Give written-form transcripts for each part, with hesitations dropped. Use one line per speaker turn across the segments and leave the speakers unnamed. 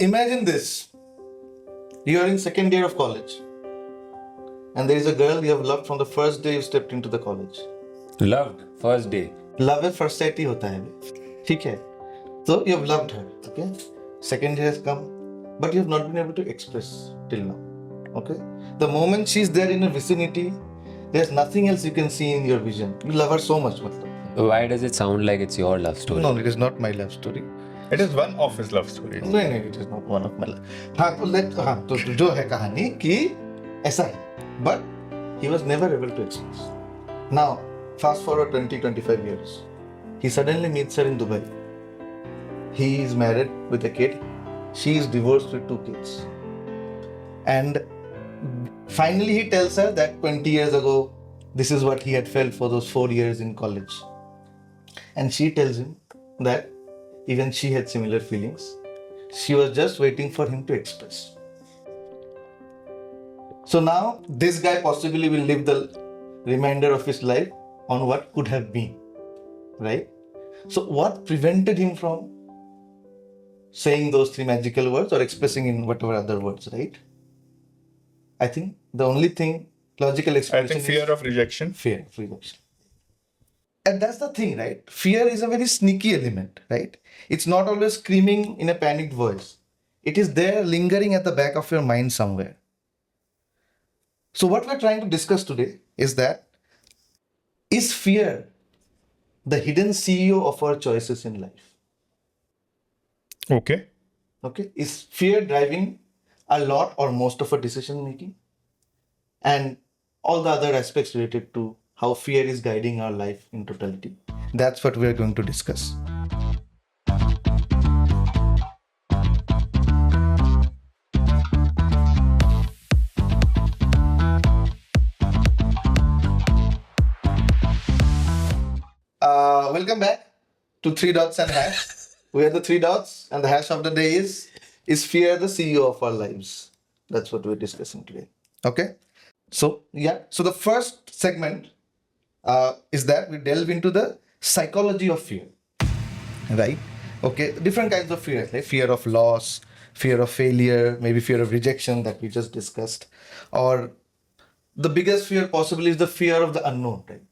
Imagine this. You are in second year of college and there is a girl you have loved from the first day you stepped into the college.
Loved first day.
Love at first sight ही होता है ठीक है So you have loved her, okay? Second year has come, but you have not been able to express till now, okay? The moment she's there in your vicinity, there's nothing else you can see in your vision. You love her so much, matlab.
Why does it sound like it's your love story?
No, it is not my love story.
It is one of his love stories.
No, it is not one of my love. हाँ तो जो है कहानी कि ऐसा है, but he was never able to express. Now, fast forward 20-25 years, he suddenly meets her in Dubai. He is married with a kid. She is divorced with 2 kids. And finally he tells her that 20 years ago, this is what he had felt for those 4 years in college. And she tells him that even she had similar feelings. She was just waiting for him to express. So now this guy possibly will live the remainder of his life on what could have been, right? So what prevented him from saying those 3 magical words or expressing in whatever other words, right? I think the only thing logical
I
explanation
think fear
is
of rejection.
fear of rejection. And that's the thing, right? Fear is a very sneaky element, right? It's not always screaming in a panicked voice. It is there lingering at the back of your mind somewhere. So what we're trying to discuss today is that is fear the hidden CEO of our choices in life?
Okay.
Okay, is fear driving a lot or most of our decision making? And all the other aspects related to how fear is guiding our life in totality. That's what we are going to discuss. Welcome back to 3 dots and hash. We are the 3 dots and the hash of the day is fear the CEO of our lives? That's what we're discussing today. Okay. So the first segment is that we delve into the psychology of fear, right? Okay, different kinds of fear, like fear of loss, fear of failure, maybe fear of rejection that we just discussed, or the biggest fear possibly is the fear of the unknown, right?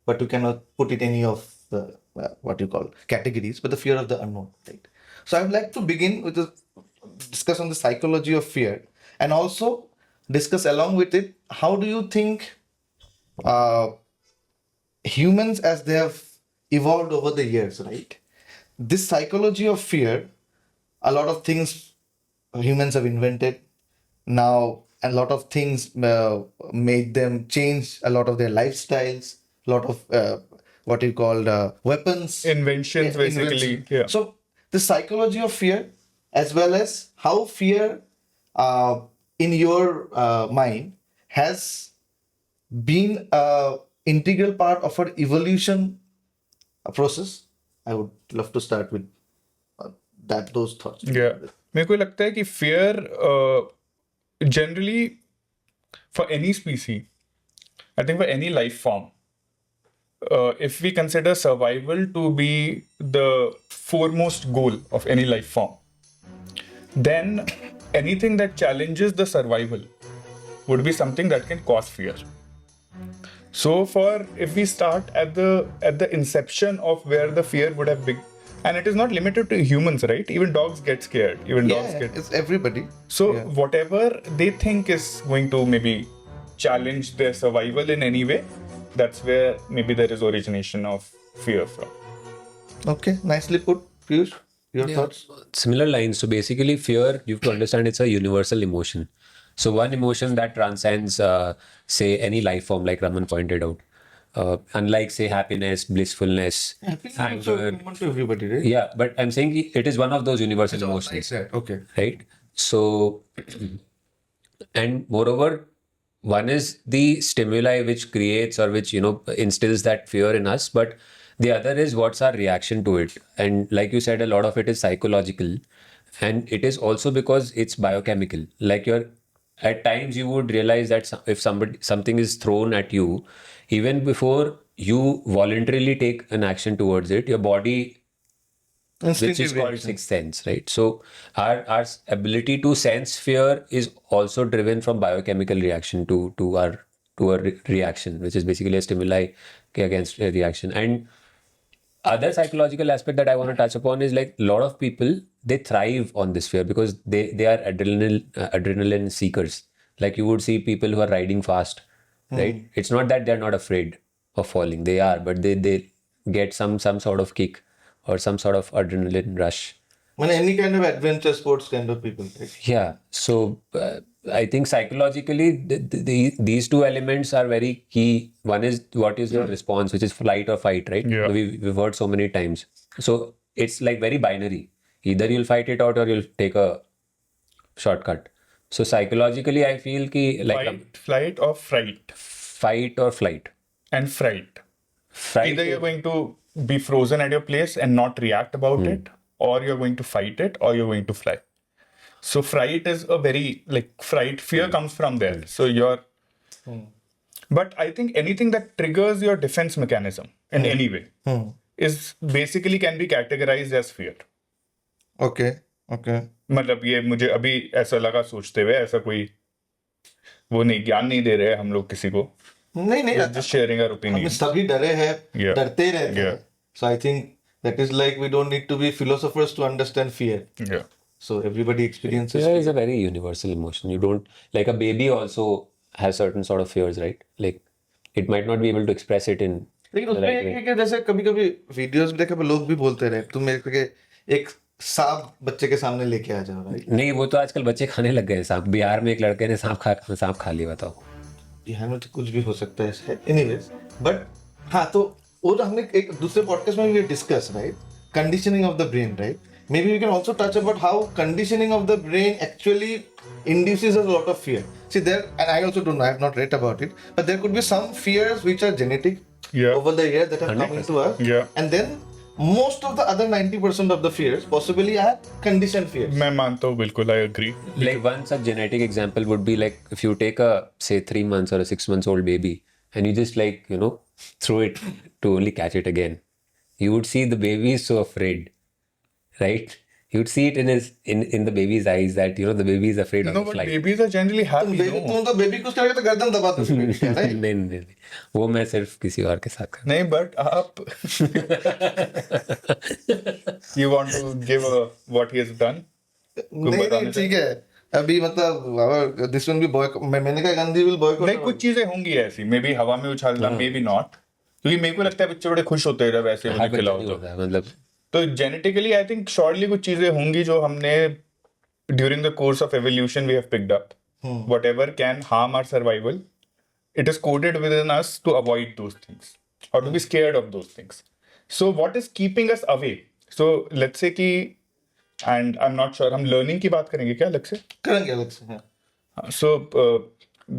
But you cannot put it any of the what you call categories, but the fear of the unknown, right? So I would like to begin with discuss on the psychology of fear and also discuss along with it how do you think humans as they have evolved over the years, right? This psychology of fear, a lot of things humans have invented now, a lot of things made them change a lot of their lifestyles, a lot of what you call weapons,
Inventions, basically.
inventions.
Yeah.
So the psychology of fear, as well as how fear in your mind has been an integral part of our evolution process. I would love to start with those thoughts.
Yeah. मेरे को लगता है कि fear generally for any species, I think for any life form, if we consider survival to be the foremost goal of any life form, then anything that challenges the survival would be something that can cause fear. So if we start at the inception of where the fear would have been, and it is not limited to humans, right? Even dogs get scared. Even dogs get.
It's everybody.
So
Yeah.
whatever they think is going to maybe challenge their survival in any way, that's where maybe there is origination of fear from.
Okay, nicely put, Piyush. Your thoughts?
Similar lines. So basically, fear, you have to understand it's a universal emotion. So one emotion that transcends, say, any life form, like Raman pointed out. Unlike, say, happiness, blissfulness,
Happiness is also
anger.
common to everybody, right?
Yeah, but I'm saying it is one of those universal emotions,
Okay.
right? So, and moreover, one is the stimuli which creates or which, instills that fear in us, but the other is what's our reaction to it. And like you said, a lot of it is psychological, and it is also because it's biochemical. Like at times you would realize that if something is thrown at you, even before you voluntarily take an action towards it, your body which
Instinctive
is called
reaction.
sixth sense, right? So our ability to sense fear is also driven from biochemical reaction to our reaction, which is basically a stimuli against a reaction. And other psychological aspect that I want to touch upon is like a lot of people, they thrive on this fear because they are adrenaline seekers. Like you would see people who are riding fast, right? It's not that they're not afraid of falling, they are, but they get some sort of kick or some sort of adrenaline rush.
When any kind of adventure sports kind of people, right?
Yeah, so I think psychologically, these two elements are very key. One is what is your response, which is flight or fight, right?
Yeah.
We've heard so many times. So it's like very binary. Either you'll fight it out or you'll take a shortcut. So psychologically, I feel ki like
Fight, flight, or fright.
fight or flight.
And fright.
Fright.
Either you're going to be frozen at your place and not react about it, or you're going to fight it, or you're going to fly. So fright is a very like fright. Fear comes from there. So you're. But I think anything that triggers your defense mechanism in any way is basically can be categorized as fear.
Okay. Okay.
मतलब ये मुझे अभी ऐसा लगा सोचते हुए ऐसा कोई वो नहीं ज्ञान नहीं दे रहे हम लोग किसी को
नहीं नहीं
just sharing our
हम
opinion.
सभी डरे हैं
Yeah.
डरते ही रहते हैं
Yeah.
so I think that is like we don't need to be philosophers to understand fear
Yeah.
so everybody experiences
Fear is a very universal emotion. You don't, like a baby also has certain sort of fears, right? Like it might not be able to express it in
लेकिन
the
उसमें
right way.
एक जैसे कभी कभी videos में देखा लोग भी बोलते रहे तुम मेरे को के एक सांप बच्चे के सामने लेके आ जाओ राइट
नहीं, वो तो आजकल बच्चे खाने लग गए हैं सांप। बिहार में एक लड़के ने सांप खा लिया, बताओ।
बिहार में तो कुछ भी हो सकता है ऐसे एनीवेज बट हाँ तो वो तो हमने एक दूसरे पॉडकास्ट में भी discuss right conditioning of the brain right maybe we can also touch about how conditioning of the brain actually induces a lot of fear see there and I also don't know I have not read about it but there could be some fears which are genetic
Yeah.
over the years that have come
100%.
into us
Yeah.
and then most of the other 90% of the fears possibly are conditioned fears
मैं मानता हूँ बिल्कुल I agree.
Like one such genetic example would be like if you take a say 3 months or a 6 months old baby and you just like throw it to only catch it again, you would see the baby is so afraid, right? You'd see it in the baby's eyes that the baby is afraid of
No,
the
but
flight.
babies are generally happy. No?
तुम तो baby को करेगा तो गर्दन दबा दोगे baby का, right?
नहीं, वो मैं सिर्फ किसी और के साथ कर।
नहीं but आप you want to give what he has done?
नहीं ठीक है अभी मतलब दिस वन भी बॉय मैंने कहा गांधी विल बॉय
नहीं कुछ चीजें होंगी ऐसी मे बी हवा में उछालना मे बी नॉट क्योंकि मेरे को लगता है बच्चे बड़े खुश होते हैं जब वैसे
हर
मुझे
बच्चे
खिलाओ
नहीं
तो
होता है, मतलब
तो जेनेटिकली आई थिंक शॉर्टली कुछ चीजें होंगी जो हमने during the course of evolution we have picked up whatever can harm our survival it is coded within us to avoid those things or to be scared of those things. So what is keeping us away? So let's say कि and I'm not sure हम learning की बात करेंगे क्या अलग से?
करेंगे अलग से हाँ
So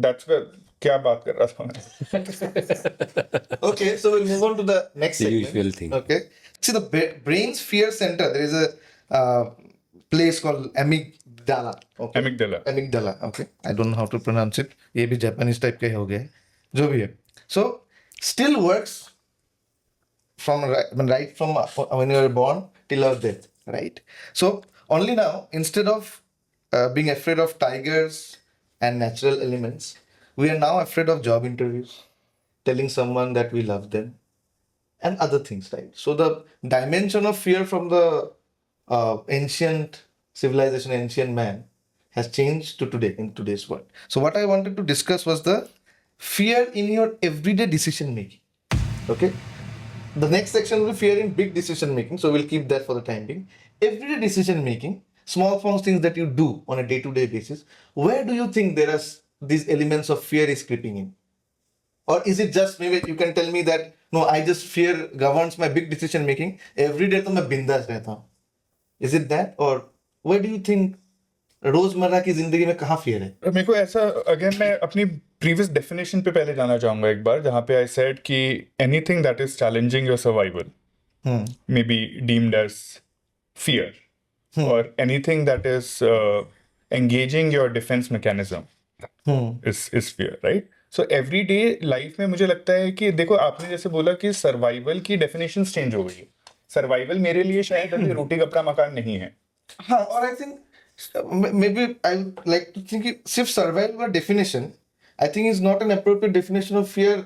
that's where क्या बात कर रहा था मैं?
Okay, so we'll move on to the next
The
segment.
usual thing.
Okay. See, the brain's fear center, there is a place called amygdala. Okay.
Amygdala.
Amygdala. Okay. I don't know how to pronounce it. ये भी Japanese type के हो गए जो भी है. So, still works from right from when you are born till our death, right? So, only now, instead of being afraid of tigers and natural elements, we are now afraid of job interviews, telling someone that we love them, and other things, right? So the dimension of fear from the ancient civilization, ancient man, has changed to today, in today's world. So what I wanted to discuss was the fear in your everyday decision making. Okay? The next section will be fear in big decision making. So we'll keep that for the time being. Everyday decision making, small things that you do on a day-to-day basis, where do you think there are these elements of fear is creeping in? Or is it just maybe you can tell me that no, I just fear governs my big decision making. Every day तो मैं बिंदास रहता हूँ. Is it that or where do you think रोजमर्रा की जिंदगी में कहाँ fear है?
मेरे को ऐसा अगेन मैं अपनी प्रीवियस डेफिनेशन पे पहले जाना चाहूंगा एक बार जहाँ पे आई सेड कि anything that is challenging your survival may be deemed as fear और anything that is engaging your defence mechanism is fear right so everyday life में मुझे लगता है कि देखो आपने जैसे बोला कि सर्वाइवल की डेफिनेशन चेंज हो गई है सर्वाइवल मेरे लिए शायद अभी रोटी कपड़ा मकान नहीं है.
हाँ, और I think maybe I like to think सिर्फ सर्वाइवल का definition I think is not an appropriate definition of fear,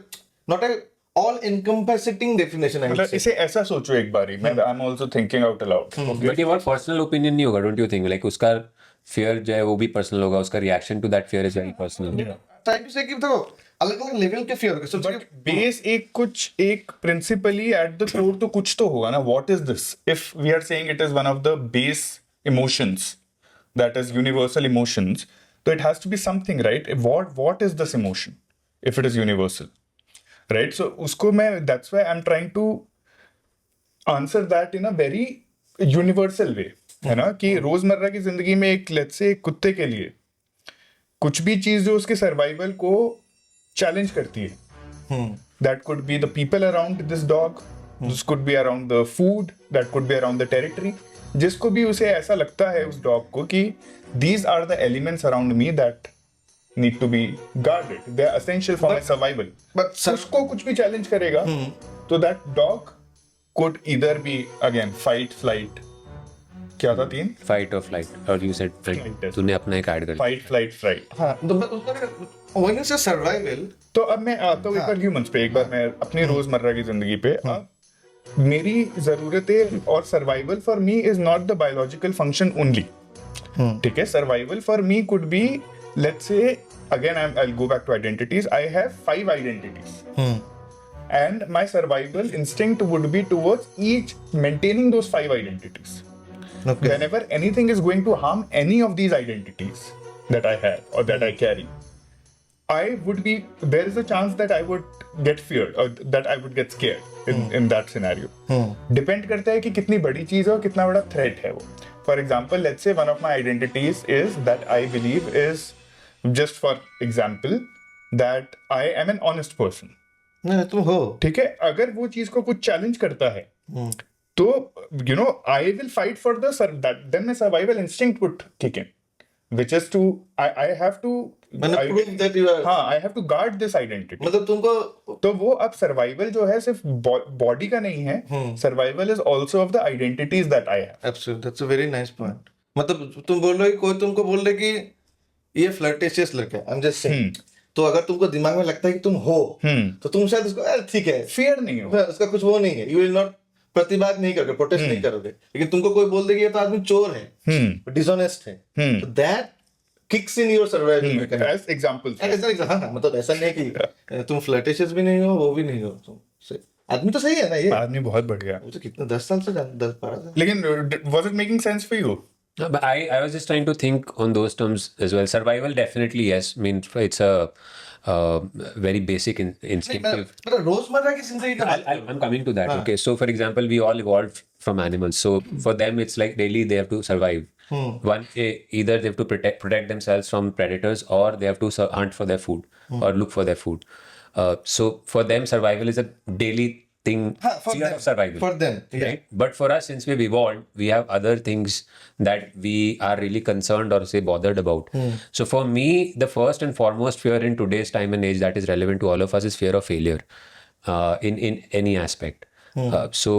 not a all encompassing definition. I
मतलब इसे ऐसा सोचो एक बारी, मैं I am also thinking out aloud.
But ये बहुत पर्सनल ओपिनियन नहीं होगा, डोंट यू थिंक? लाइक उसका फियर जो है वो भी पर्सनल होगा, उसका reaction to that fear is very personal.
Try to say कि देखो अलग अलग लेवल के फियर के
बट बेस एक प्रिंसिपली एट द कोर तो कुछ तो होगा ना. What is this? If we are saying it is one of the base emotions, that is universal emotions, तो it has to be something, right? What is this emotion if it is universal, right? So उसको मैं, that's why I am trying to answer that in a very universal वे, है ना? कि रोजमर्रा की जिंदगी में एक, लेट्स से, कुत्ते के लिए कुछ भी चीज जो उसके सर्वाइवल को चैलेंज करती है, that could be the people around this dog, this could be around the food, that could be around the territory, जिसको भी उसे ऐसा लगता है उस डॉग को कि these are the elements around me that need to be guarded, they are essential for my survival.
but
उसको कुछ भी चैलेंज करेगा तो that dog could either be again fight, flight, क्या था 3?
फाइट और फ्लाइट, और यू सेड
Flight.
तूने अपना एक ऐड कर
Fight, flight, fright.
हाँ, तो मैं उसका when you say survival,
तो अब मैं आता हूँ एक बार ह्यूमंस पे, एक बार मैं अपनी रोजमर्रा की जिंदगी पे. अब मेरी जरूरतें और survival for me is not the biological function only. ठीक है, survival for me could be, let's say, again I'll go back to identities. I have 5 identities, and my survival instinct would be towards each maintaining those 5 identities.
okay,
Whenever anything is going to harm any of these identities that I have or that I carry, I would be, there is a chance that I would get feared or that I would get scared in that scenario. Depend करता है कि कितनी बड़ी चीज है और कितना बड़ा threat है वो. For example, let's say one of my identities is that I believe is, just for example, that I am an honest person.
नहीं तुम हो.
ठीक है, अगर वो चीज को कुछ चैलेंज करता है तो you know I will fight for that, then my survival instinct would kick in, which is to I have to
मैंने prove that you are.
हाँ, I have to guard this identity.
मतलब तुमको
तो वो अब सर्वाइवल जो है सिर्फ बॉडी का नहीं है, survival is also of the identities that I have.
absolutely, that's a very nice point. मतलब तुम बोल रहे हो कि कोई तुमको बोल रहे कि ये फ्लर्टेशियस लड़का है, आई एम जस्ट सेइंग, तो अगर तुमको दिमाग में लगता है कि तुम हो, तो तुम शायद उसको यार ठीक है,
फियर नहीं हो,
उसका कुछ वो नहीं है, यू विल नॉट प्रतिवाद नहीं करोगे, प्रोटेस्ट नहीं करोगे. लेकिन तुमको कोई बोल दे कि ये तो आदमी चोर है, डिसऑनेस्ट है, तो that kicks in your survival mechanism.
As examples.
हाँ, मतलब ऐसा नहीं है कि तुम फ्लर्टेशियस भी नहीं हो, वो भी नहीं हो, तुम आदमी तो सही है ना, ये
आदमी बहुत बढ़िया.
वो तो कितने 10 साल से 10-12 साल.
लेकिन was it making sense for you?
No, but I was just trying to think on those terms as well. Survival, definitely, yes. I mean, it's a very basic instinctive.
मतलब रोजमर्रा की जिंदगी का
I'm coming to that. Okay, so for example, we all evolved from animals. So for them, it's like daily they have to survive. One, either they have to protect themselves from predators, or they have to hunt for their food or look for their food. So for them, survival is a daily thing.
for
Fear
them.
of survival.
For them, yeah.
Right? But for us, since we've evolved, we have other things that we are really concerned or say bothered about. So for me, the first and foremost fear in today's time and age that is relevant to all of us is fear of failure in any aspect. So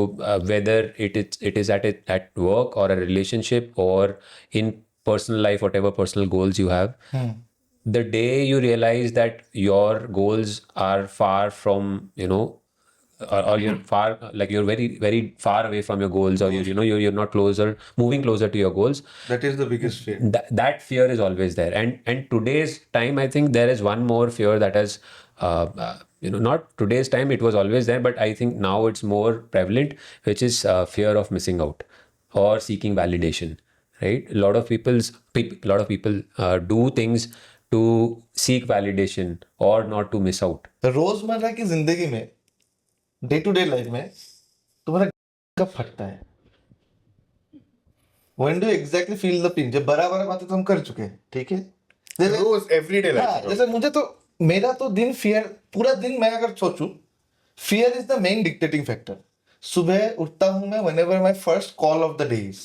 whether it is at work or a relationship or in personal life, whatever personal goals you have, the day you realize that your goals are far from, or you're far, like you're very, very far away from your goals, or you're not moving closer to your goals.
That is the biggest fear.
That fear is always there. And today's time, I think there is one more fear that has, not today's time, it was always there, but I think now it's more prevalent, which is fear of missing out or seeking validation, right? A lot of people do things to seek validation or not to miss out.
रोजमर्रा की जिंदगी में, day to day life में तुम्हारा कब फटता है? When do you exactly feel the pinch? जब बड़ा बातें तो हम कर चुके हैं, ठीक है,
रोज एवरीडे
हाँ,
लाइफ.
जैसे मुझे तो, मेरा तो दिन फियर, पूरा दिन मैं अगर सोचूं, fear is the main dictating factor. सुबह उठता हूं मैं, whenever my first call of the day is,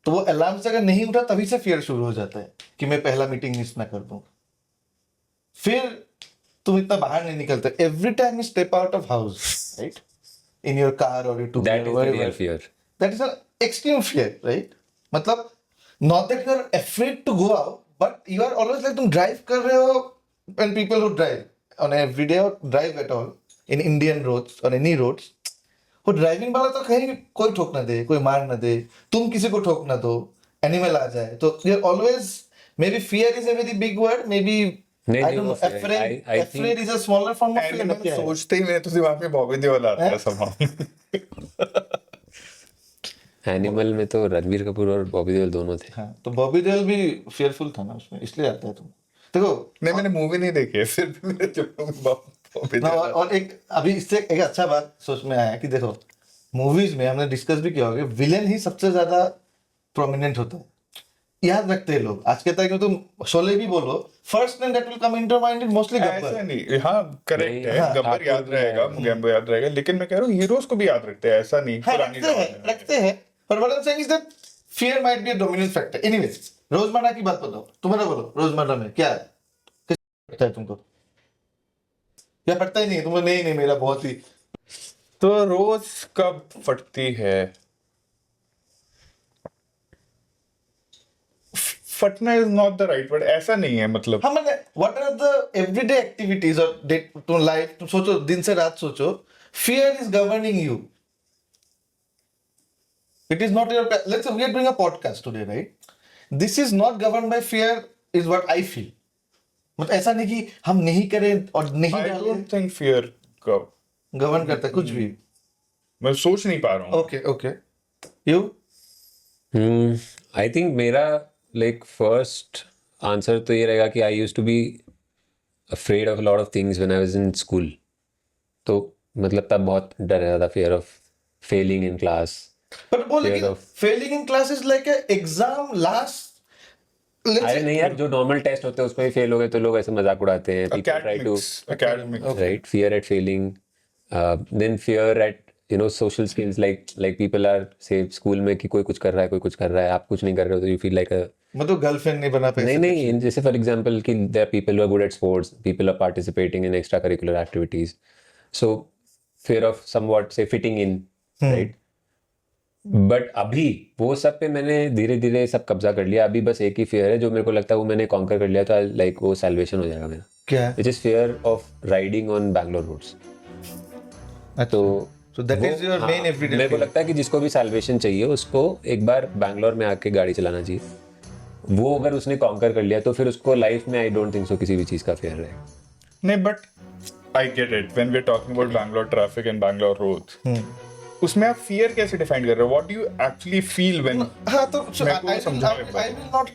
तो वो अलार्म से अगर नहीं उठा तभी से फियर शुरू हो जाता है कि मैं पहला मीटिंग मिस ना कर दूं. फिर तुम इतना बाहर नहीं निकलते. Every time you step out of house, right, in your car or your two
That is the real fear.
That is an extreme fear, right? मतलब not that you are afraid to go out, but you are always like तुम drive कर रहे हो, and people who drive on everyday or drive at all in Indian roads or any roads, वो driving वाला तो कहीं कोई ठोक ना दे, कोई मार ना दे, तुम किसी को ठोक ना दो, एनिमल आ जाए, तो you're always, maybe fear is a very big word, maybe
नहीं,
I
नहीं,
don't know,
वो fear,
afraid,
I think-
afraid is a smaller form of fear.
Animal
क्या है?
सोचते ही मेरे तो दिमाग में बॉबी देओल आता है somehow.
एनिमल में तो रणबीर कपूर और बॉबी देओल दोनों थे.
हाँ, तो बॉबी देओल भी fearful था ना उसमें, इसलिए आता है तुम. देखो
नहीं मैंने मूवी नहीं देखी है, फिर भी मेरे दिमाग में बॉबी
ना,
देओल
और एक अभी इससे एक अच्छा बात सोच में आया कि देखो मूवीज में हमने डिस्कस भी किया होगा, विलेन ही सबसे ज्यादा प्रोमिनेंट होता है, याद रखते हैं लोग. आज के तक में तुम शोले भी बोलो, first name that will come into mind is mostly
ऐसा
गब्बर.
नहीं, हाँ करेक्ट
नहीं,
है,
हाँ,
गब्बर
ठाकुर
याद
भी
रहेगा,
है।
गैम्बो याद रहेगा, लेकिन मैं कह रहा हूँ हीरोज को भी याद रखते हैं, ऐसा नहीं
हाँ,
पुरानी
रखते हैं,
जमाने में.
रखते हैं, पर what I am saying is that fear might be a dominant factor. Anyways, रोजमर्रा की बात बताओ, तुम्हारा बोलो रोजमर्रा में क्या है, किस पड़ता है तुमको, या पड़ता ही नहीं है तुमको? नहीं नहीं, मेरा बहुत ही.
तो रोज कब फटती है? फटना is not the right word, ऐसा नहीं है मतलब.
हाँ मैंने what are the everyday activities और डे टू लाइफ, तुम सोचो दिन से रात सोचो, fear is governing you. It is not your, let's say we are doing a podcast today, right? This is not govern by fear is what I feel. मतलब ऐसा नहीं कि हम नहीं करें और नहीं
आई
डालें,
डोंट थिंक फियर कब,
गवर्न करता है कुछ भी.
मैं सोच नहीं पा रहा हूँ.
Okay okay, you?
I think मेरा लाइक फर्स्ट आंसर तो ये रहेगा कि I use to be afraid of lot of things when I was in school. तो मतलब तब बहुत डर रहता था, fear of failing in class.
पर वो लेकिन
Fear of-
failing in class is like exam last.
अरे नहीं यार, जो नॉर्मल टेस्ट होते हैं उसमें फेल हो गए तो लोग ऐसे मजाक उड़ाते हैं. People try to,
Academics.
right, fear at failing, then fear at social skills, like people are say school में कि कोई कुछ कर रहा है, कोई कुछ कर रहा है, आप कुछ नहीं कर रहे हो तो you feel like a
मतलब गर्लफ्रेंड नहीं बना पाए.
नहीं, जैसे फॉर एग्जांपल कि there are people who are good at sports, people are participating in extracurricular activities, so fear of somewhat say fitting in, right? But अभी वो सब पे मैंने धीरे धीरे सब कब्जा कर लिया. अभी बस एक ही फियर है जो मेरे को लगता है वो मैंने कॉन्कर कर लिया, तो लाइक वो सैल्वेशन हो जाएगा मेरा,
क्या है?
Which is fear of riding on Bangalore roads. तो
So that is your main everyday
मेरे को
fear.
लगता है कि जिसको भी सैल्वेशन चाहिए उसको एक बार बैंगलोर में आके गाड़ी चलाना चाहिए. वो अगर उसने कॉन्कर कर लिया तो फिर उसको लाइफ में आई डोंट थिंक सो किसी भी चीज का फियर रहेगा.
नहीं but I get it when we are talking about Bangalore traffic and Bangalore roads, उसमें आप फियर कैसे डिफाइन कर रहे हो? What do you actually feel when?
हाँ तो
मेरे को समझा नहीं
I will not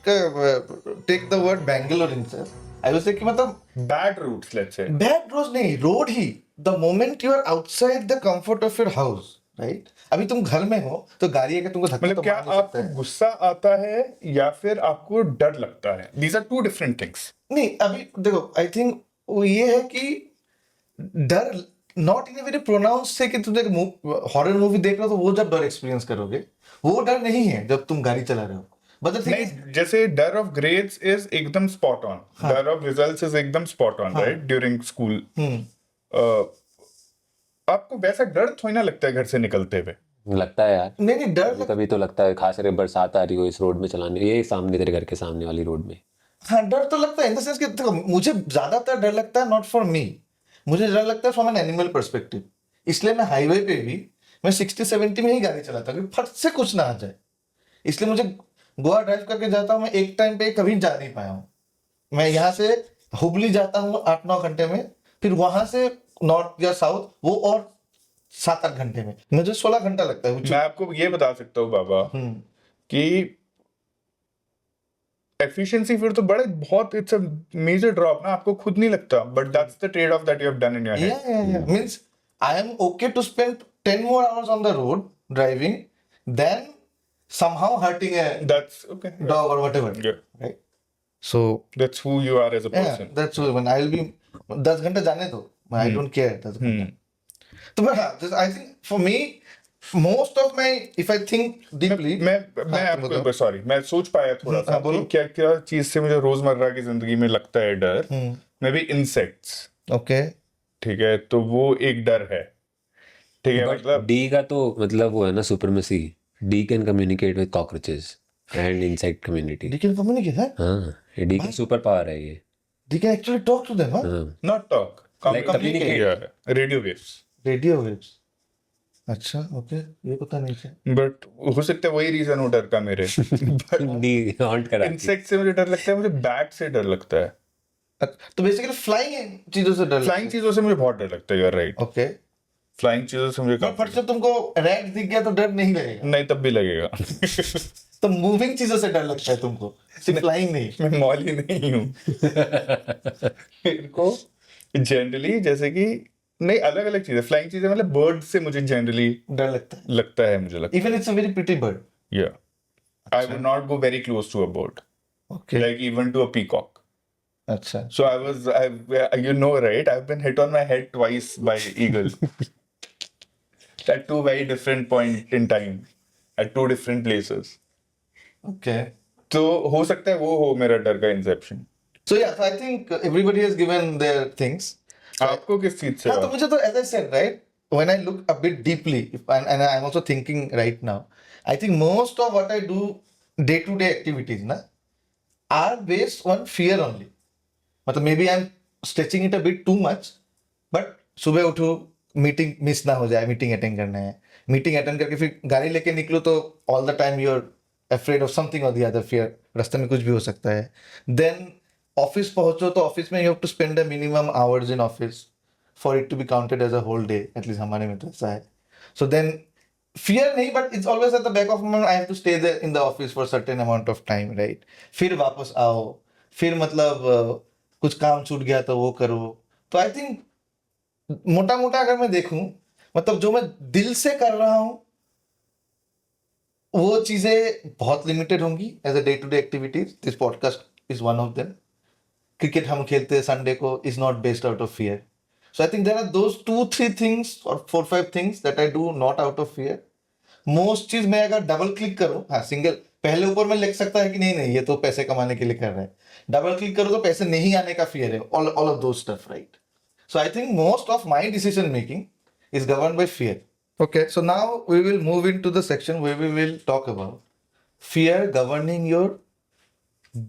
take the word Bangalore in sir. I will say कि मतलब
bad roads let's say,
bad roads नहीं, road ही. The moment you are outside the comfort of your house, right? अभी तुम घर में हो तो गाड़ी है कि तुमको धक्का
मतलब
तो
क्या
मार नहीं सकता
आपको
है.
गुस्सा आता है या फिर आपको डर लगता है? These are two different things.
नहीं अभी देखो, आई थिंक वो ये है कि डर not in a very pronounce से कि तुम एक हॉरर मूवी देख रहे हो तो वो जब डर एक्सपीरियंस करोगे, वो डर नहीं है जब तुम गाड़ी चला रहे हो. बट द थिंग
नहीं, जैसे डर ऑफ ग्रेड्स इज एकदम स्पॉट ऑन, डर ऑफ रिजल्ट्स इज एकदम spot on, right? During school आपको वैसा डर थोड़ी ना लगता है घर से निकलते हुए?
लगता है यार,
नहीं नहीं डर
कभी तो लगता है, खास करके बरसात आ रही हो इस रोड में चलाने, ये सामने तेरे घर के सामने वाली रोड में.
हाँ डर तो लगता है इन द सेंस कि देखो मुझे ज्यादातर डर लगता है नॉट फॉर मी, मुझे डर लगता है फ्रॉम एन एनिमल पर्सपेक्टिव. इसलिए मैं हाईवे पे भी मैं 60-70 में ही गाड़ी चलाता हूँ, फट से कुछ ना आ जाए. इसलिए मुझे गोवा ड्राइव करके जाता हूँ मैं, एक टाइम पे कभी जा नहीं पाया हूँ. मैं यहाँ से हुबली जाता हूँ 8-9 घंटे में, फिर वहां से नॉर्थ या साउथ वो और 7-8 घंटे में. मुझे 16 घंटा लगता है.
मैं आपको ये बता सकता हूँ बाबा कि एफिशिएंसी फिर तो बड़े बहुत, इट्स अ मेजर ड्रॉप ना, आपको खुद नहीं लगता, but that's the trade off that you have done in your head.
Yeah. Means I am okay to spend 10 more hours on the road driving than somehow hurting a
That's okay.
dog or whatever.
Yeah.
Right? So
That's who you are as a
yeah,
person.
that's when I'll be 10 घंटे जाने दो. I don't care. 10 घंटे. तो but हाँ, I think for me most of my, if I think deeply,
मैं
हाँ, तुम बताओ.
आपको सॉरी, मैं सोच पाया थोड़ा सा
हाँ, बोलो.
कि क्या क्या चीज से मुझे रोजमर्रा की जिंदगी में लगता है डर. May be insects,
Okay.
ठीक है, तो वो एक डर है. ठीक है,
बट
मतलब
डी का तो मतलब वो है ना supremacy. D can communicate with cockroaches and insect community.
They can communicate, huh?
हाँ, डी का सुपर पावर है ये.
They can actually talk to them, huh?
हाँ,
not talk,
Like communicate.
Yeah, radio waves.
Radio waves. अच्छा, okay, ये पता नहीं था.
बट हो सकता है वही रीजन हो डर का मेरे.
डी हॉन्ट करा.
इंसेक्ट से मुझे डर लगता है, मुझे बैट से डर लगता है.
तो बेसिकली फ्लाइंग चीजों से डर.
फ्लाइंग चीजों से मुझे बहुत डर लगता है. You are right.
Okay.
Flying चीजों से मुझे
फट
काफी
से तुमको रैट दिख गया तो डर नहीं लगेगा.
नहीं, तब भी लगेगा.
तो मूविंग चीजों से डर लगता है तुमको, सिर्फ फ्लाइंग नहीं.
मैं मौली नहीं हूँ. मेरे को जनरली जैसे कि नहीं, अलग अलग चीजें, फ्लाइंग चीजें मतलब बर्ड से मुझे जनरली
डर लगता है.
लगता है, मुझे लगता
even it's a very pretty bird.
है. या I would not go very close to a bird,
okay.
like even to a peacock.
अच्छा.
So you know, right? I've been hit on my head twice by eagle. At two very different point in time, at two different places.
Okay.
तो हो सकता है वो हो मेरा डर का Inception.
So yeah, so I think everybody has given their things.
आपको किस चीज से
हाँ, तो मुझे तो as I said, right, when I look a bit deeply, and I'm also thinking right now, I think most of what I do day-to-day activities ना are based on fear only. मतलब maybe I'm stretching it a bit too much, but सुबह उठो, meeting miss ना हो जाए, meeting attend करना है, meeting attend करके फिर गाड़ी लेके निकलो तो all the time you are afraid of something और द अदर, फियर रास्ते में कुछ भी हो सकता है. देन ऑफिस पहुंचो तो ऑफिस में you have to spend a minimum hours in office for it to be counted as a whole day, at least हमारे में तो ऐसा है. सो देन फियर नहीं, but it's always at the back of mind, I have to stay there in the office for certain amount of time, right. फिर वापस आओ, फिर मतलब कुछ काम छूट गया तो वो करो. तो आई थिंक मोटा मोटा अगर मैं देखूं, मतलब जो मैं दिल से कर रहा हूं वो चीजें बहुत लिमिटेड होंगी as a day to day activities. This podcast is one of them. Cricket हम खेलते हैं संडे को is not based out of fear. So I think there are those 2-3 things और 4-5 things that I do not out of fear. Most चीज मैं अगर double click करूं, हाँ सिंगल पहले ऊपर में लिख सकता है कि नहीं नहीं ये तो पैसे कमाने के लिए कर रहा है. डबल क्लिक करो तो पैसे नहीं आने का फियर है, all of those stuff, right. So I think most of my decision making is governed by fear. Okay, so now we will move into the section where we will talk about fear governing your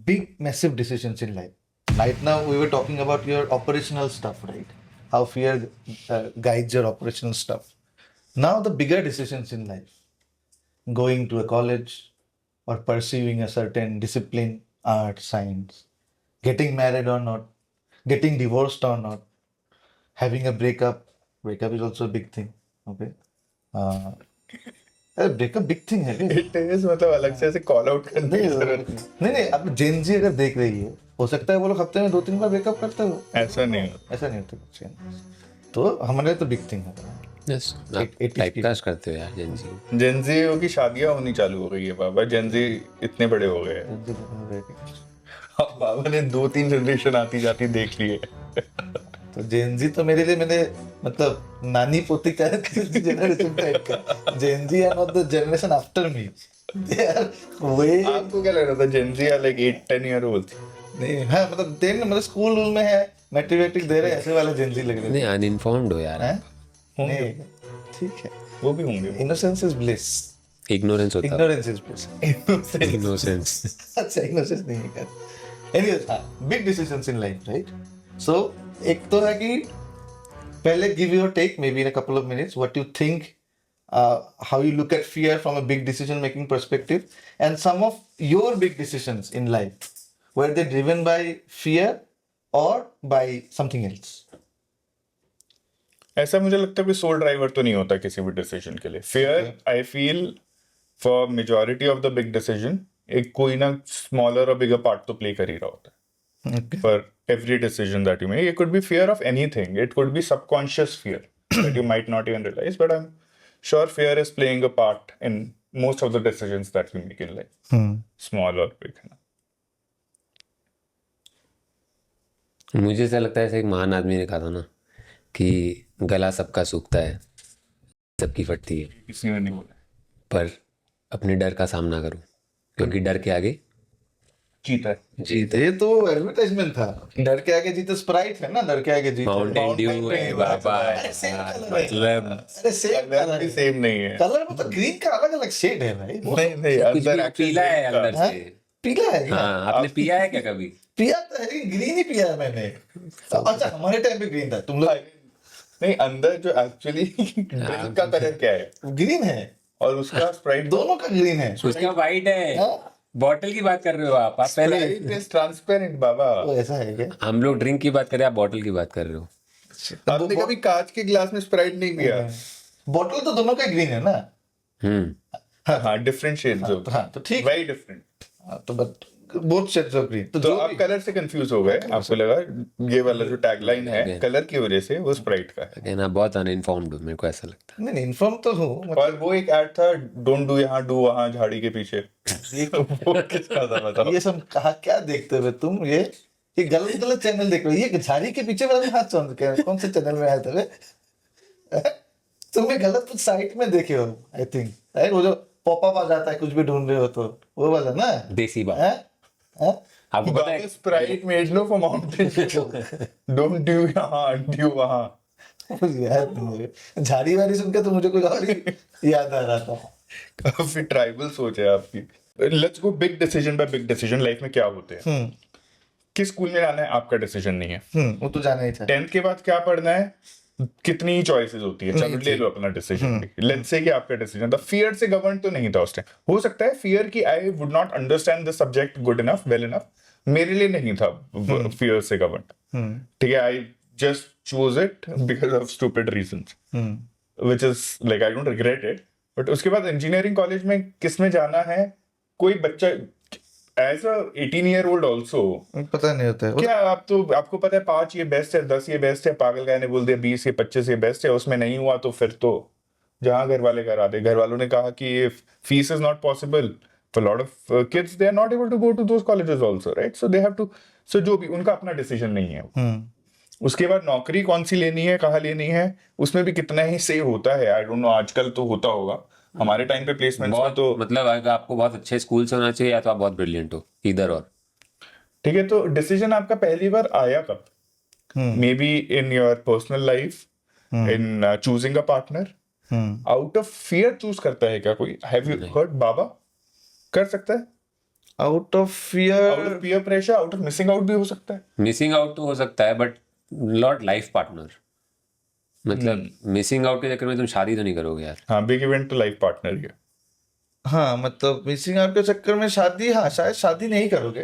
big, massive decisions in life. Right now, we were talking about your operational stuff, right? How fear guides your operational stuff. Now, the bigger decisions in life, going to a college or pursuing a certain discipline, art, science, getting married or not, getting divorced or not, having a breakup is also a big thing. Okay, breakup big thing है.
It is, मतलब अलग से ऐसे call out करने की जरूरत नहीं.
नहीं अब जेन जी अगर देख रही है, हो सकता है वो लोग हफ्ते में 2-3 बार ब्रेकअप करते हो.
ऐसा नहीं होता.
ऐसा नहीं होता. तो हमारे तो बिग थिंग है.
यस, टाइपकास्ट करते हो यार जेंजी.
जेंजी की शादियां होनी चालू हो गई है बाबा. जेंजी इतने बड़े हो गए हैं. अब बाबा ने 2-3 जनरेशन आती जाती देख ली है.
तो जेनजी तो मेरे लिए मैंने मतलब नानी पोती का जनरेशन टाइप का. Gen Z are not the generation after me. They are way.
आपको क्या लग रहा था Gen Z are like 8-10 year old?
नहीं, हाँ मतलब 10 मतलब स्कूल में है, मैट्रिक दे रहे, ऐसे वाले जेनजी लग रहे
नहीं, अनइन्फॉर्म्ड हो यार.
हैं.
होंगे,
नहीं, ठीक है.
वो भी होंगे.
Innocence is bliss.
इग्नोरेंस होता है.
Ignorance is bliss.
इनोसेंस.
अच्छा, इनोसेंस नहीं है. एनीवेज, हाँ, big decisions in life, right. So एक तो है कि पहले give your take maybe in a couple of minutes what you think, how you look at fear from a big decision making perspective, and some of your big decisions in life were they driven by fear और by something else.
ऐसा मुझे लगता है कि soul driver तो नहीं होता किसी भी डिसीजन के लिए. Fear I feel for majority of the big decision एक कोई ना स्मॉलर और बिगर पार्ट तो प्ले कर ही रहा होता है. For every decision that you make, it could be fear of anything. It could be subconscious fear that you might not even realize, but I'm sure fear is playing a part in most of the decisions that we make in life, small or big.
मुझे ऐसा लगता है ऐसे एक महान आदमी ने कहा था ना कि गला सबका सूखता है, सबकी फटती है,
किसी ने नहीं बोला.
पर अपने डर का सामना करो, क्योंकि डर के आगे
चीता
जीते
ये तो एडवर्टाइजमेंट था, डर के आगे जीते स्प्राइट है ना, डर के आगे जीते
माउंटेन ड्यू है बाबा, मतलब
अरे सेम
कलर भी सेम नहीं है।
कलर मतलब ग्रीन का अलग अलग शेड है भाई, वो
नहीं नहीं,
कुछ
अंदर
भी
actual
पीला है
green का।
अंदर
हाँ?
से।
पीला है क्या?
हाँ, आपने पिया है क्या कभी?
पिया तो है, ग्रीन ही पिया है मैंने। अच्छा हमारे टाइम पे ग्रीन था, तुम लोग
नहीं, अंदर जो एक्चुअली ड्रिंक का कलर क्या है
ग्रीन है,
और उसका स्प्राइट
दोनों का ग्रीन है।
उसका वाइट है।
हाँ?
बॉटल की बात कर रहे हो आप पहले।
स्प्राइट इज ट्रांसपेरेंट बाबा।
वो ऐसा है क्या?
हम लोग ड्रिंक की बात कर रहे हैं, आप बॉटल की बात कर रहे हो।
आपने कभी कांच के गिलास में स्प्राइट नहीं पिया?
बॉटल तो दोनों का ग्रीन है ना।
हाँ, डिफरेंट शेड्स ऑफ,
हाँ तो ठीक,
वेरी डिफरेंट।
हाँ, तो but both shades of green, तो
तो
जो
आप
भी
कलर से कंफ्यूज हो गए, आपको लगा ये वाला जो टैगलाइन है कलर की वजह से वो स्प्राइट का है।
अगेन आप बहुत अनइन्फॉर्म्ड हो, मेरे को ऐसा लगता है।
नहीं इन्फॉर्म तो हूँ मतलब,
और वो एक ऐड था, डोंट डू यहाँ डू वहाँ झाड़ी के पीछे। वो किसका था बताओ?
ये सब कहा क्या देखते हुए तुम, ये गलत गलत चैनल देख रहे हो। ये झाड़ी के पीछे वाला हाथ कौन से चैनल में आए थे? तुमने गलत कुछ साइट में देखे हो आई थिंक, वो जो पॉपअप आ जाता है कुछ भी ढूंढ रहे हो तो, वो वाला ना।
देसी बात।
हैं? हैं?
आपको पता है
Sprite made no for mountain, don't do यहाँ डू वहाँ।
यार मुझे झाड़ी वाड़ी सुन के तो मुझे कुछ और ही याद आ रहा था।
काफी ट्राइबल सोच है आपकी। Let's go big decision by big decision. Life में क्या होते हैं? किस स्कूल में जाना है आपका डिसीजन नहीं है।
वो तो जाना ही था।
10th के बाद क्या पढ़ना है, कितनी चॉइसेस होती है, चलो ले लो अपना डिसीजन। लेट्स से कि आपका डिसीजन था, फियर से गवर्न तो नहीं था उस टाइम। हो सकता है फियर की आई would not understand the subject good enough, well enough, मेरे लिए नहीं था फियर से गवर्न। ठीक है, I just choose it because of stupid reasons, which is like I don't regret it. But उसके बाद इंजीनियरिंग कॉलेज में किस में जाना है, कोई बच्चा एज अ 18-year-old ऑल्सो
पता नहीं होता है
क्या आपको पता है 5 ये बेस्ट है, 10 ये बेस्ट है, पागल गाय ने बोल दिया 20 ये 25 ये बेस्ट है, उसमें नहीं हुआ तो फिर तो जहां घर वाले करा दे। घर वालों ने कहा कि fees is not possible for lot of kids, they are not able to go to those colleges also, right? So they have to, so जो भी उनका अपना डिसीजन नहीं है। उसके बाद नौकरी कौन सी लेनी है, कहाँ लेनी है, उसमें भी कितना ही से होता है, आई डोंट नो, आजकल तो होता होगा। हमारे टाइम पे प्लेसमेंट
बहुत
तो
मतलब अगर आपको बहुत अच्छे स्कूल से होना चाहिए या तो आप बहुत ब्रिलियंट हो, इधर और।
ठीक है। तो डिसीजन आपका पहली बार आया कब? May be in your personal life, in choosing a partner, out of fear choose करता है क्या कोई? हैव यू हर्ड बाबा कर सकता है?
Out of
out
fear,
of peer pressure, out of missing out भी हो सकता है।
मिसिंग आउट तो हो सकता है बट नॉट लाइफ पार्टनर। मतलब मिसिंग आउट के चक्कर में तुम शादी तो नहीं करोगे यार।
हाँ, बिग इवेंट तो लाइफ पार्टनर ही है।
हाँ मतलब मिसिंग आउट के चक्कर में शादी, हाँ शायद शादी नहीं करोगे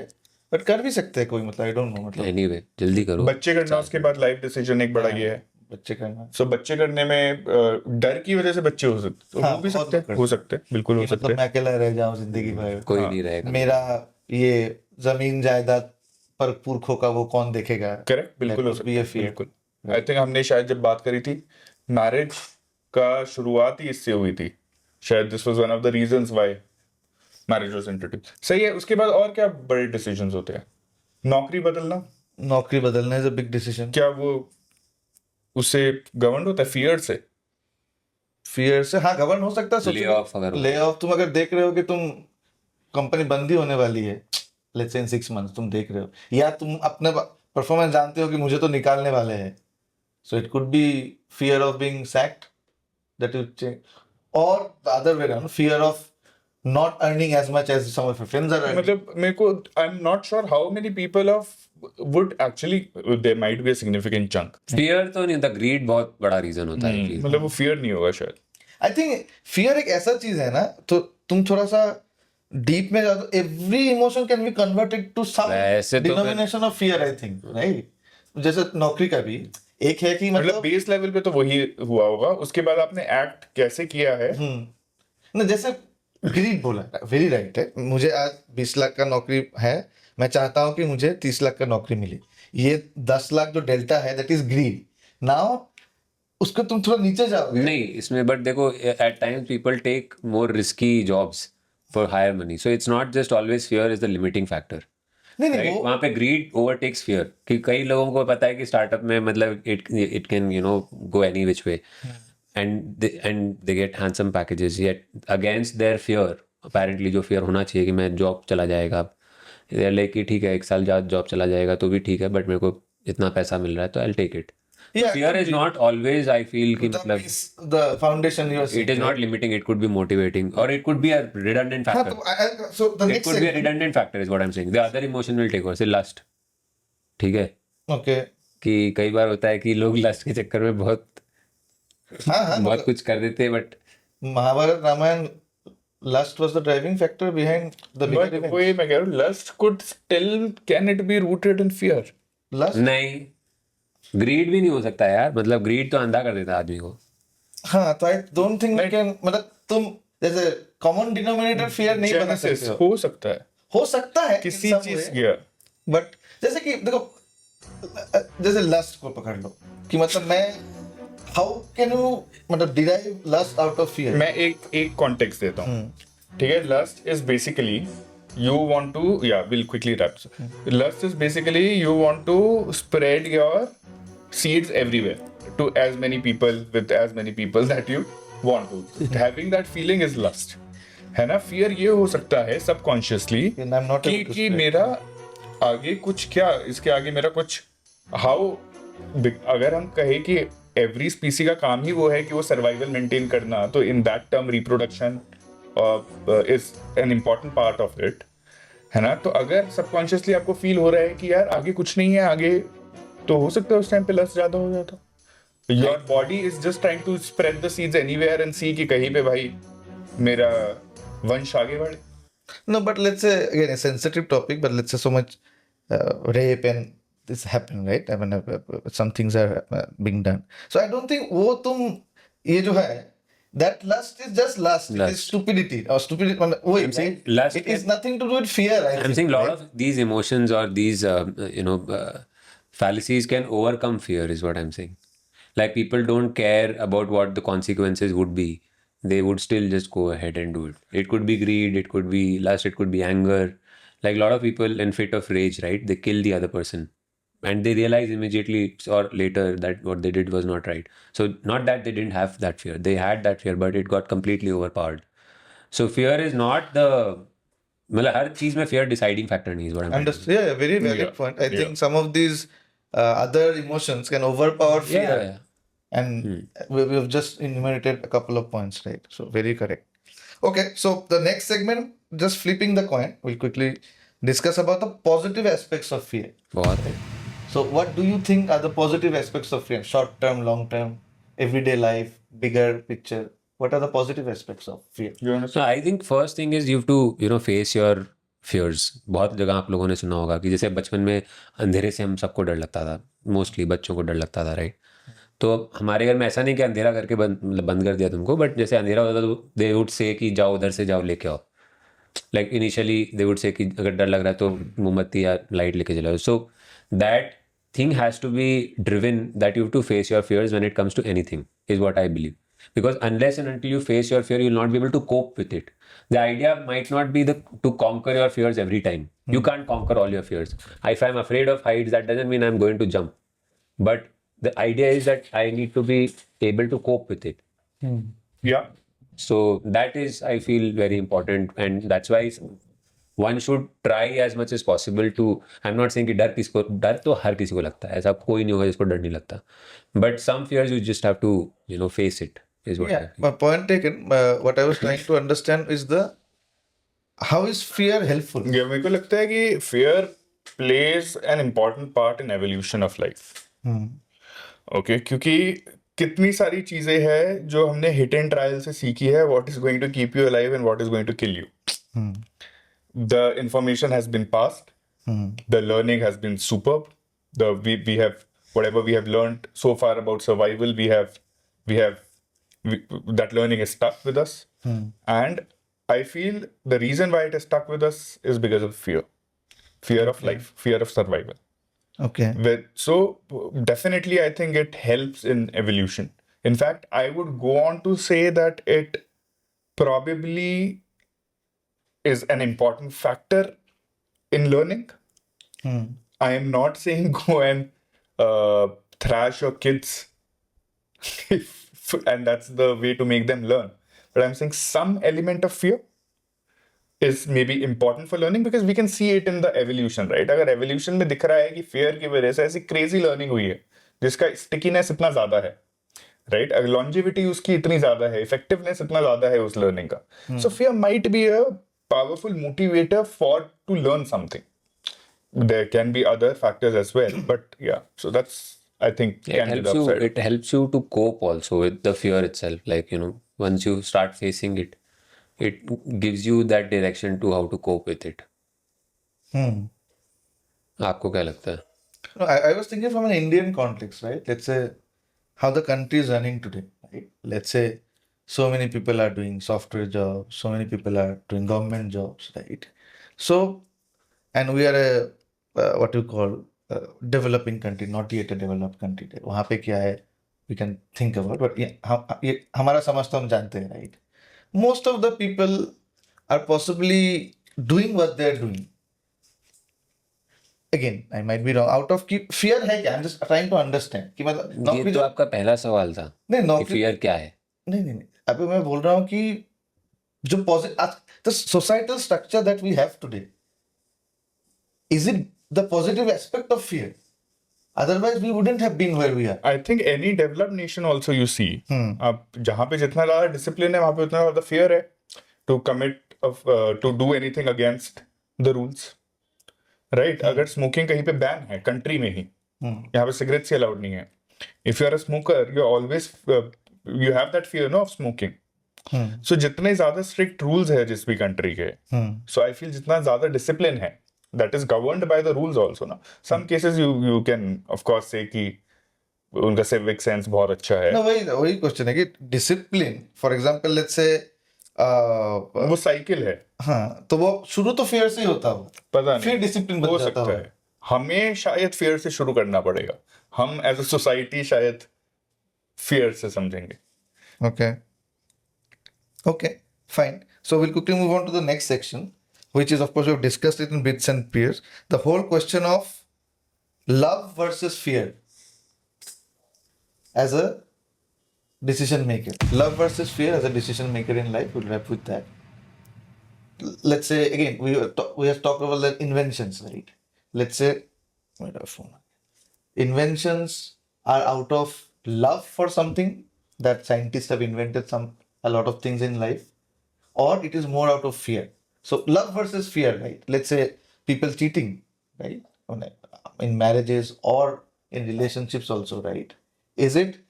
बट कर भी सकते हैं कोई, मतलब आई डोंट नो, मतलब
एनीवे जल्दी करो।
बच्चे करना, उसके बाद लाइफ डिसीजन एक बड़ा ये है।
बच्चे करना।
सो बच्चे करने में डर की वजह से बच्चे हो सकते,
हाँ,
हो भी
बहुत
सकते हैं, हो सकते हैं, बिल्कुल हो सकते
मतलब
हैं।
मैं अकेला रह जाऊं जिंदगी भर,
कोई नहीं रहेगा।
मेरा ये जमीन जायदाद पर पुरखों का वो कौन देखेगा?
करेक्ट, बिल्कुल हो
That would
सकता
be
है,
a fear.
बिल्कुल। आई थिंक हमने शायद जब बात करी थी मैरिज का, शुरुआत ही इससे हुई थी शायद। This was one of the reasons why marriage was introduced. सही है। उसके बाद और क्या बड़े डिसीजंस होते हैं? नौकरी बदलना,
नौकरी बदलना इज अ बिग डिसीजन।
क्या वो उससे गवर्न होता है फियर से?
फियर से हाँ गवर्न हो सकता है।
Layoff अगर हो।
ले ऑफ तुम अगर देख रहे हो कि तुम कंपनी बंद ही होने वाली है, लेट्स से इन 6 months तुम देख रहे हो, या तुम अपने परफॉर्मेंस जानते हो कि मुझे तो निकालने वाले हैं, so it could be fear of being sacked that you change, और the other way around, fear of not earning as much as some of your friends are earning.
मतलब मेरे को, I am not sure how many people of would actually, there might be a significant chunk.
Fear तो नहीं होता, grid बहुत बड़ा reason होता है चीज।
मतलब वो फियर नहीं होगा शायद।
आई थिंक फियर एक ऐसा चीज है ना, तो तुम थोड़ा सा डीप में जाओ तो every emotion can be converted to some
वैसे तो
denomination of fear, I think, right? जैसे नौकरी का भी एक है कि
मतलब
मतलब
बेस लेवल पे तो वही हुआ होगा, उसके बाद आपने एक्ट कैसे किया है।
ना, जैसे ग्रीड बोला, वेरी राइट है। मुझे आज 20 लाख का नौकरी है, मैं चाहता हूं कि मुझे 30 लाख का नौकरी मिले, ये 10 लाख जो डेल्टा है दैट इज ग्रीड। नाउ उसको तुम थोड़ा नीचे जाओगे
नहीं इसमें, बट देखो at times people take more risky jobs for higher money, so it's not just always fear is the limiting factor.
नहीं नहीं
राइट,
वो
वहाँ पे ग्रीड ओवरटेक्स फियर, कि कई लोगों को पता है कि स्टार्टअप में मतलब it can go any which way and they get handsome packages, yet against their fear apparently, जो fear होना चाहिए कि मैं जॉब चला जाएगा, दे आर लाइक कि ठीक है 1 साल जॉब चला जाएगा तो भी ठीक है, बट मेरे को इतना पैसा मिल रहा है तो I take it.
Yeah,
fear is not always, I feel कि मतलब
the foundation you are saying.
it is not limiting, it could be motivating or it could be a redundant
हाँ,
factor.
तो so the
It
next
could be a
segment.
redundant factor is what I'm saying. The other emotion will take over. Say lust. ठीक है
Okay.
कि कई बार होता है कि लोग लस्ट के चक्कर में बहुत
हाँ,
बहुत कुछ कर देते हैं, but
Mahabharat Ramayan lust was the driving factor behind the bigger
But
events.
वही मैं कह रहा हूँ, lust could still, can it be rooted in fear?
Lust.
नहीं, ग्रीड भी नहीं हो सकता यार. मतलब ग्रीड तो अंधा कर देता है आदमी को.
हाँ, तो I don't think we can, मतलब तुम जैसे common denominator fear नहीं बना
Genesis
सकते हो.
हो सकता है
हो सकता है
किसी
in some
चीज
way.
या
बट जैसे कि देखो, जैसे लस्ट को पकड़ लो कि मतलब मैं हाउ कैन यू मतलब derive lust out of fear.
मैं एक कॉन्टेक्स्ट देता हूँ. ठीक है, lust is basically you want to, yeah, we'll quickly wrap. Lust is basically you want to spread your seeds everywhere to as many people with as many people that you want to. Having that feeling is lust. है ना. Fear ये हो सकता है subconsciously
And I'm not able to
कि
spread.
मेरा आगे कुछ, क्या इसके आगे मेरा कुछ, हाउ, अगर हम कहें कि एवरी स्पीसी का काम ही वो है कि वो सर्वाइवल मेंटेन करना, तो in that term reproduction is an important part of it, है ना. तो अगर सबकॉन्शियसली आपको फील हो रहा है कि यार आगे कुछ नहीं है आगे, तो हो सकता है उस टाइम पे लस्ट ज्यादा हो जाता. Your body is just trying to spread the seeds anywhere and see कि कहीं पे भाई मेरा वंश आगे बढ़े.
No, but let's say again a sensitive topic, but let's say so much rape and this happen, right? I mean, some things are being done. So I don't think वो तुम ये जो है that lust is just lust. It is
Lust.
stupidity or stupidity. मतलब वही,
I'm saying
right?
lust
It is
can-
nothing to do with fear. I
I'm
think,
saying a lot
right?
of these emotions or these fallacies can overcome fear is what I'm saying. Like people don't care about what the consequences would be. They would still just go ahead and do it. It could be greed, it could be lust, it could be anger. Like a lot of people in fit of rage, right? They kill the other person. And they realize immediately or later that what they did was not right. So not that they didn't have that fear. They had that fear, but it got completely overpowered. So fear is not the मतलब हर चीज में fear deciding factor नहीं is what I'm trying to say.
Understood. Yeah, very valid
Yeah,
point. I
yeah.
think some of these other emotions can overpower fear.
Yeah, yeah.
And we've just enumerated a couple of points, right? So very correct. Okay, so the next segment, just flipping the coin, we'll quickly discuss about the positive aspects of fear.
बहुत है.
So what do you think are the positive aspects of fear? Short term, long term, everyday life, bigger picture. What are the positive aspects of fear?
You understand?
So I think first thing is you have to face your fears. बहुत जगह आप लोगों ने सुना होगा कि जैसे बचपन में अंधेरे से हम सबको डर लगता था, मोस्टली बच्चों को डर लगता था, राइट. तो हमारे घर में ऐसा नहीं कि अंधेरा करके बंद कर दिया तुमको, बट जैसे अंधेरा होता तो दे वुड से कि जाओ उधर से जाओ लेके आओ. Like initially they would say कि अगर डर लग रहा है तो मोमबत्ती या लाइट लेके चलाओ. So that thing has to be driven that you have to face your fears when it comes to anything is what I believe. Because unless and until you face your fear, you'll not be able to cope with it. The idea might not be to conquer your fears every time. You can't conquer all your fears. If I'm afraid of heights, that doesn't mean I'm going to jump. But the idea is that I need to be able to cope with it.
Yeah.
So that is, I feel, very important, and that's why one should try as much as possible to. I'm not saying कि डर तो हर किसी को लगता है, ऐसा कोई नहीं होगा जिसको डर नहीं लगता. But some fears you just have to face it is what I
Yeah,
feel.
my point taken. What I was trying to understand is how is fear helpful?
Yeah, मेरे को लगता है कि fear plays an important part in evolution of life. Okay, क्योंकि कितनी सारी चीजें हैं जो हमने हिट एंड ट्रायल से सीखी है. What is going to keep you alive and what is going to kill you. The information has been passed. The learning has been superb. We have whatever we have learned so far about survival. That learning is stuck with us. And I feel the reason why it is stuck with us is because of fear of life, fear of survival.
Okay.
So definitely, I think it helps in evolution. In fact, I would go on to say that it probably is an important factor in learning. I am not saying go and thrash your kids and that's the way to make them learn. But I'm saying some element of fear is maybe important for learning because we can see it in the evolution, right? अगर evolution में दिख रहा है कि fear की वजह से ऐसी crazy learning हुई है जिसका stickiness इतना ज्यादा है, right? अगर longevity उसकी इतनी ज्यादा है, effectiveness इतना ज्यादा है उस learning का, so fear might be a powerful motivator for to learn something. There can be other factors as well, but yeah, so that's, I think,
It
can be
helps
the
you.
upside.
It helps you to cope also with the fear itself. Like, you know, once you start facing it, it gives you that direction to how to cope with it. आपको क्या लगता है?
No, I was thinking from an Indian context, right? Let's say how the country is running today, right? Let's say so many people are doing software jobs, so many people are doing government jobs, right? So, and we are a what you call developing country, not yet a developed country. वहाँ पे क्या है? We can think about, but ये हमारा समझ तो हम जानते हैं, right? Most of the people are possibly doing what they are doing. Again, I might be wrong. Out of fear है क्या? I'm just trying to understand कि मतलब
ये
नौकरी
तो आपका पहला सवाल था
नहीं
कि
नौकरी
fear क्या है?
नहीं अभी मैं बोल रहा हूँ कि जो the societal structure that we have today, is it the positive aspect of fear? Otherwise we wouldn't have been where we are.
I think any developed nation also you see, अब जहाँ पे जितना ज़्यादा discipline है वहाँ पे उतना ज़्यादा fear है to commit to do anything against the rules, right? अगर smoking कहीं पे ban है country में ही, यहाँ पे cigarettes ही allowed नहीं है. If you are a smoker, you always you have that fear no of smoking. So जितने ज़्यादा strict rules है जिस भी country के, so I feel जितना ज़्यादा discipline है, that is governed by the rules also ना. Some cases you can of course say कि उनका civic sense बहुत अच्छा है.
ना वही क्वेश्चन है कि discipline for example let's say
वो साइकिल है.
हाँ तो वो शुरू तो फेयर से ही होता हो
पता नहीं,
फिर डिसिप्लिन
हो
बन जाता
सकता
हो.
है. हमें शायद फेयर से शुरू करना पड़ेगा. हम एज अ सोसाइटी शायद फेयर से समझेंगे.
Okay, fine. So we'll quickly move on to the next section, which is, of course, we've discussed it in bits and peers. The whole question of love versus fear as a decision maker. Love versus fear as a decision maker in life. We'll wrap with that. Let's say again, we have talked about the inventions, right? Let's say, wait a phone. Inventions are out of love for something that scientists have invented a lot of things in life, or it is more out of fear. So love versus fear, right? Let's say people cheating, right? In marriages or in relationships also, right? Is it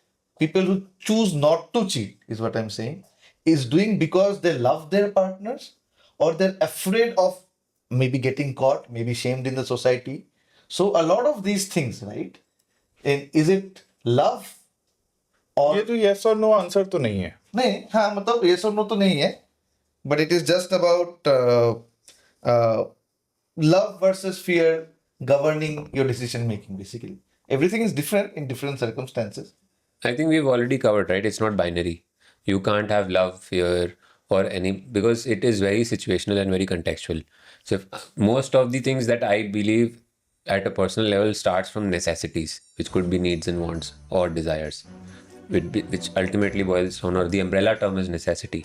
people who choose not to cheat, is what I'm saying, is doing because they love their partners, or they're afraid of maybe getting caught, maybe shamed in the society. So a lot of these things, right? And is it love or
ये तो yes or no answer तो नहीं है.
नहीं हाँ मतलब yes or no तो नहीं है, but it is just about love versus fear governing your decision making. Basically everything is different in different circumstances.
I think we've already covered, right? It's not binary. You can't have love, fear, or any, because it is very situational and very contextual. So most of the things that I believe at a personal level starts from necessities, which could be needs and wants or desires, which ultimately boils down, or the umbrella term is necessity.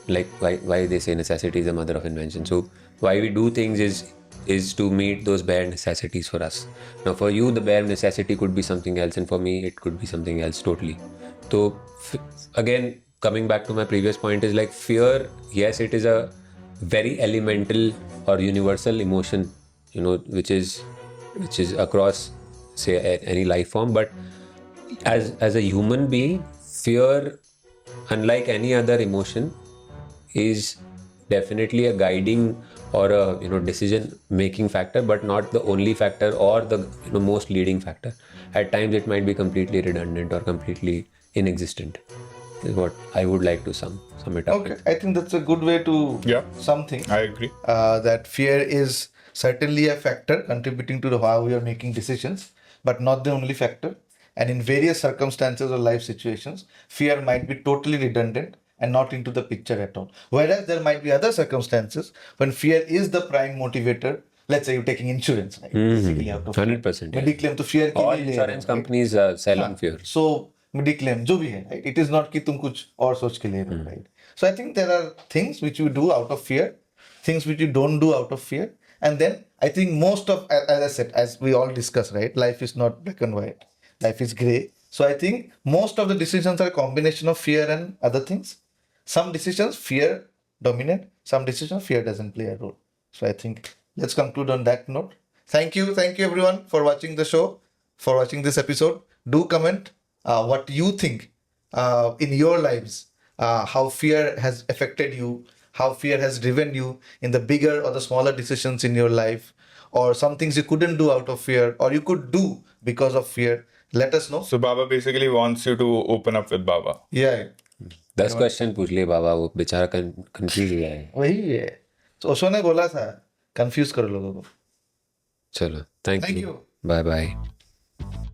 Like why they say necessity is the mother of invention. So why we do things is to meet those bare necessities for us. Now for you the bare necessity could be something else, and for me it could be something else totally. So again, coming back to my previous point, is like fear, yes, it is a very elemental or universal emotion, you know, which is across say any life form, but as a human being, fear, unlike any other emotion, is definitely a guiding or a decision making factor, but not the only factor or the most leading factor. At times it might be completely redundant or completely inexistent, is what I would like to sum it up
Okay,
with.
I think that's a good way to something.
I agree.
That fear is certainly a factor contributing to how we are making decisions, but not the only factor. And in various circumstances or life situations, fear might be totally redundant and not into the picture at all. Whereas there might be other circumstances when fear is the prime motivator. Let's say you're taking insurance, right? Basically out of
100%. Yeah.
Mediclaim तो fear के
All
लिए ले रहे
insurance
हैं, right?
companies sell on fear.
So mediclaim जो भी है, right? It is not कि तुम कुछ और सोच के ले रहे हो, right? So I think there are things which you do out of fear. things which you don't do out of fear. And then I think most of, as I said, as we all discuss, right, life is not black and white, life is gray. So I think most of the decisions are a combination of fear and other things. Some decisions fear dominate, some decisions fear doesn't play a role. So I think let's conclude on that note. Thank you everyone for watching the show, for watching this episode. Do comment what you think in your lives, how fear has affected you, how fear has driven you in the bigger or the smaller decisions in your life, or some things you couldn't do out of fear, or you could do because of fear. Let us know.
So Baba basically wants you to open up with Baba.
Yeah,
10 question पूछ लिए बाबा, वो बेचारा confuse हुआ है.
वही है. तो ओशो ने बोला था कंफ्यूज करो लोगों को.
चलो, thank
Thank
you,
you.
Bye bye.